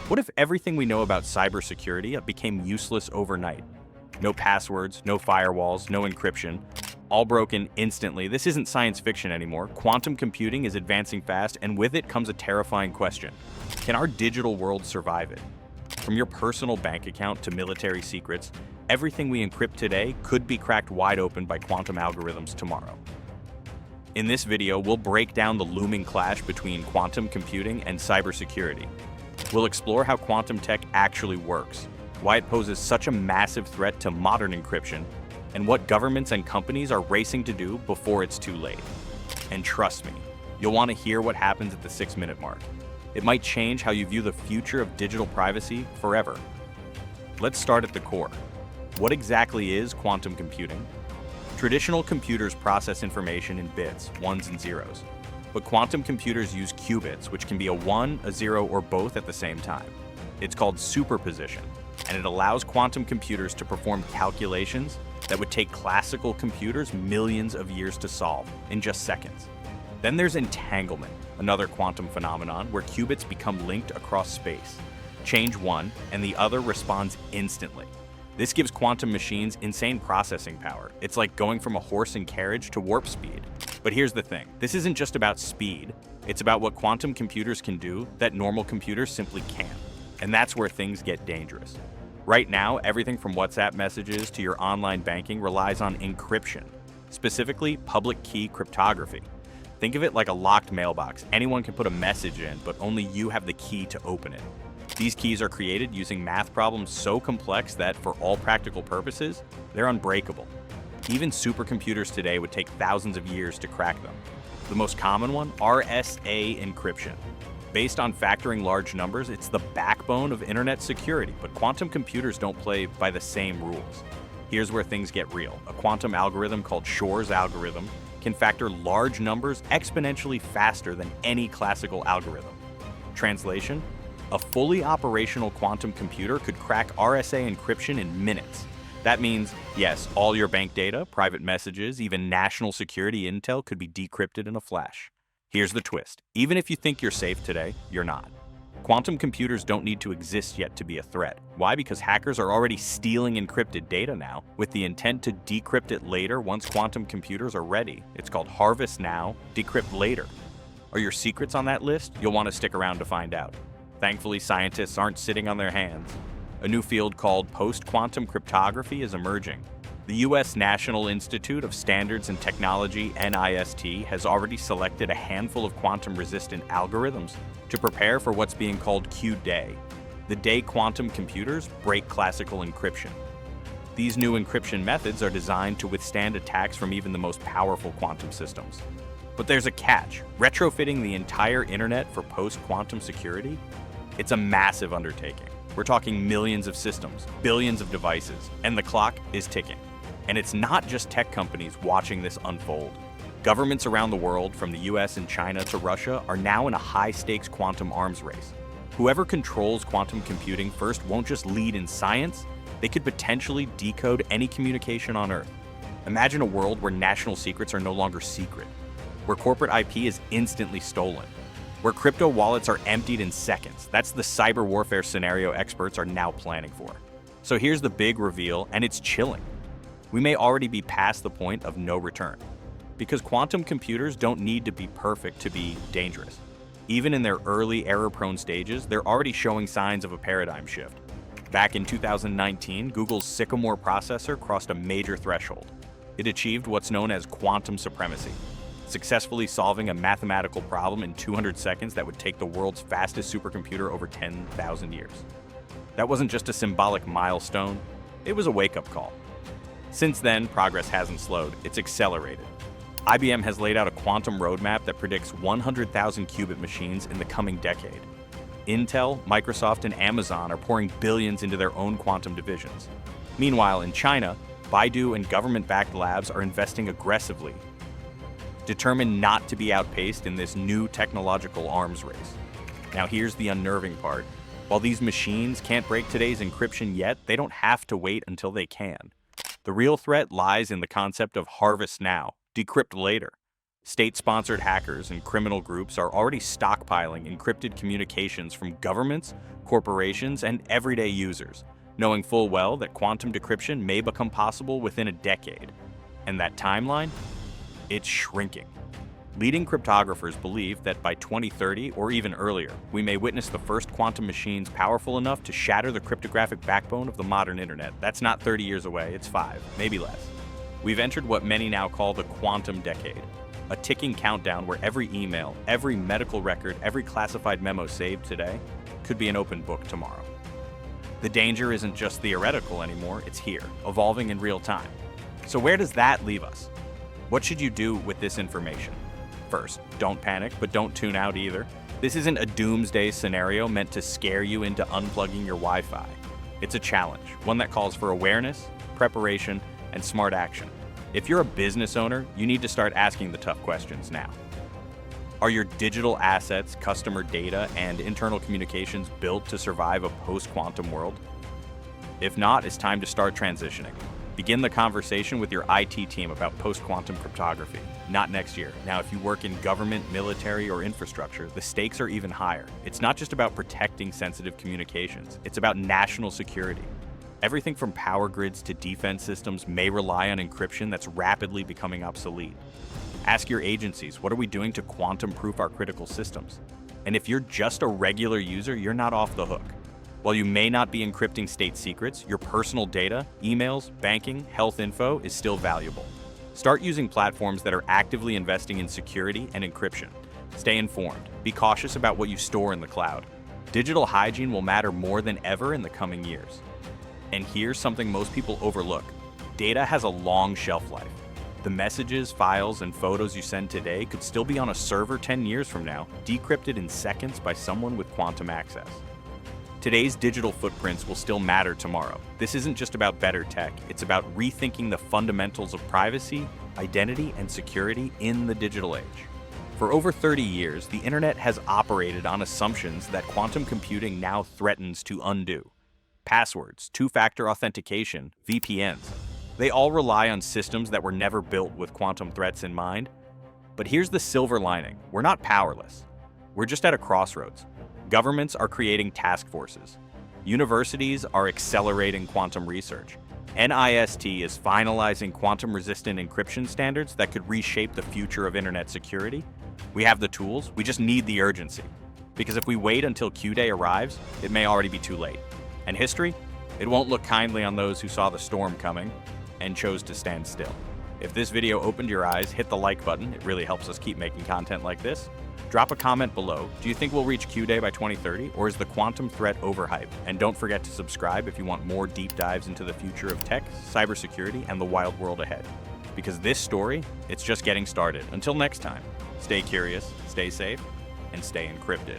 What if everything we know about cybersecurity became useless overnight? No passwords, no firewalls, no encryption, all broken instantly. This isn't science fiction anymore. Quantum computing is advancing fast, and with it comes a terrifying question. Can our digital world survive it? From your personal bank account to military secrets, everything we encrypt today could be cracked wide open by quantum algorithms tomorrow. In this video, we'll break down the looming clash between quantum computing and cybersecurity. We'll explore how quantum tech actually works, why it poses such a massive threat to modern encryption, and what governments and companies are racing to do before it's too late. And trust me, you'll want to hear what happens at the 6-minute mark. It might change how you view the future of digital privacy forever. Let's start at the core. What exactly is quantum computing? Traditional computers process information in bits, ones and zeros. But quantum computers use qubits, which can be a 1, a 0, or both at the same time. It's called superposition, and it allows quantum computers to perform calculations that would take classical computers millions of years to solve in just seconds. Then there's entanglement, another quantum phenomenon where qubits become linked across space. Change one, and the other responds instantly. This gives quantum machines insane processing power. It's like going from a horse and carriage to warp speed. But here's the thing, this isn't just about speed, it's about what quantum computers can do that normal computers simply can't. And that's where things get dangerous. Right now, everything from WhatsApp messages to your online banking relies on encryption, specifically public key cryptography. Think of it like a locked mailbox. Anyone can put a message in, but only you have the key to open it. These keys are created using math problems so complex that, for all practical purposes, they're unbreakable. Even supercomputers today would take thousands of years to crack them. The most common one, RSA encryption. Based on factoring large numbers, it's the backbone of internet security, but quantum computers don't play by the same rules. Here's where things get real. A quantum algorithm called Shor's algorithm can factor large numbers exponentially faster than any classical algorithm. Translation? A fully operational quantum computer could crack RSA encryption in minutes. That means, yes, all your bank data, private messages, even national security intel could be decrypted in a flash. Here's the twist. Even if you think you're safe today, you're not. Quantum computers don't need to exist yet to be a threat. Why? Because hackers are already stealing encrypted data now, with the intent to decrypt it later once quantum computers are ready. It's called harvest now, decrypt later. Are your secrets on that list? You'll want to stick around to find out. Thankfully, scientists aren't sitting on their hands. A new field called post-quantum cryptography is emerging. The U.S. National Institute of Standards and Technology, NIST, has already selected a handful of quantum-resistant algorithms to prepare for what's being called Q-Day, the day quantum computers break classical encryption. These new encryption methods are designed to withstand attacks from even the most powerful quantum systems. But there's a catch. Retrofitting the entire internet for post-quantum security? It's a massive undertaking. We're talking millions of systems, billions of devices, and the clock is ticking. And it's not just tech companies watching this unfold. Governments around the world, from the US and China to Russia, are now in a high-stakes quantum arms race. Whoever controls quantum computing first won't just lead in science, they could potentially decode any communication on Earth. Imagine a world where national secrets are no longer secret, where corporate IP is instantly stolen, where crypto wallets are emptied in seconds. That's the cyber warfare scenario experts are now planning for. So here's the big reveal, and it's chilling. We may already be past the point of no return, because quantum computers don't need to be perfect to be dangerous. Even in their early error-prone stages, they're already showing signs of a paradigm shift. Back in 2019, Google's Sycamore processor crossed a major threshold. It achieved what's known as quantum supremacy, successfully solving a mathematical problem in 200 seconds that would take the world's fastest supercomputer over 10,000 years. That wasn't just a symbolic milestone, it was a wake-up call. Since then, progress hasn't slowed, it's accelerated. IBM has laid out a quantum roadmap that predicts 100,000 qubit machines in the coming decade. Intel, Microsoft, and Amazon are pouring billions into their own quantum divisions. Meanwhile, in China, Baidu and government-backed labs are investing aggressively, determined not to be outpaced in this new technological arms race. Now here's the unnerving part. While these machines can't break today's encryption yet, they don't have to wait until they can. The real threat lies in the concept of harvest now, decrypt later. State-sponsored hackers and criminal groups are already stockpiling encrypted communications from governments, corporations, and everyday users, knowing full well that quantum decryption may become possible within a decade. And that timeline? It's shrinking. Leading cryptographers believe that by 2030 or even earlier, we may witness the first quantum machines powerful enough to shatter the cryptographic backbone of the modern internet. That's not 30 years away, it's 5, maybe less. We've entered what many now call the quantum decade, a ticking countdown where every email, every medical record, every classified memo saved today could be an open book tomorrow. The danger isn't just theoretical anymore, it's here, evolving in real time. So where does that leave us? What should you do with this information? First, don't panic, but don't tune out either. This isn't a doomsday scenario meant to scare you into unplugging your Wi-Fi. It's a challenge, one that calls for awareness, preparation, and smart action. If you're a business owner, you need to start asking the tough questions now. Are your digital assets, customer data, and internal communications built to survive a post-quantum world? If not, it's time to start transitioning. Begin the conversation with your IT team about post-quantum cryptography, not next year. Now, if you work in government, military, or infrastructure, the stakes are even higher. It's not just about protecting sensitive communications, it's about national security. Everything from power grids to defense systems may rely on encryption that's rapidly becoming obsolete. Ask your agencies, what are we doing to quantum-proof our critical systems? And if you're just a regular user, you're not off the hook. While you may not be encrypting state secrets, your personal data, emails, banking, health info is still valuable. Start using platforms that are actively investing in security and encryption. Stay informed. Be cautious about what you store in the cloud. Digital hygiene will matter more than ever in the coming years. And here's something most people overlook. Data has a long shelf life. The messages, files, and photos you send today could still be on a server 10 years from now, decrypted in seconds by someone with quantum access. Today's digital footprints will still matter tomorrow. This isn't just about better tech, it's about rethinking the fundamentals of privacy, identity, and security in the digital age. For over 30 years, the internet has operated on assumptions that quantum computing now threatens to undo. Passwords, two-factor authentication, VPNs. They all rely on systems that were never built with quantum threats in mind. But here's the silver lining. We're not powerless. We're just at a crossroads. Governments are creating task forces. Universities are accelerating quantum research. NIST is finalizing quantum-resistant encryption standards that could reshape the future of internet security. We have the tools, we just need the urgency. Because if we wait until Q-Day arrives, it may already be too late. And history? It won't look kindly on those who saw the storm coming and chose to stand still. If this video opened your eyes, hit the like button. It really helps us keep making content like this. Drop a comment below. Do you think we'll reach Q-Day by 2030, or is the quantum threat overhyped? And don't forget to subscribe if you want more deep dives into the future of tech, cybersecurity, and the wild world ahead. Because this story, it's just getting started. Until next time, stay curious, stay safe, and stay encrypted.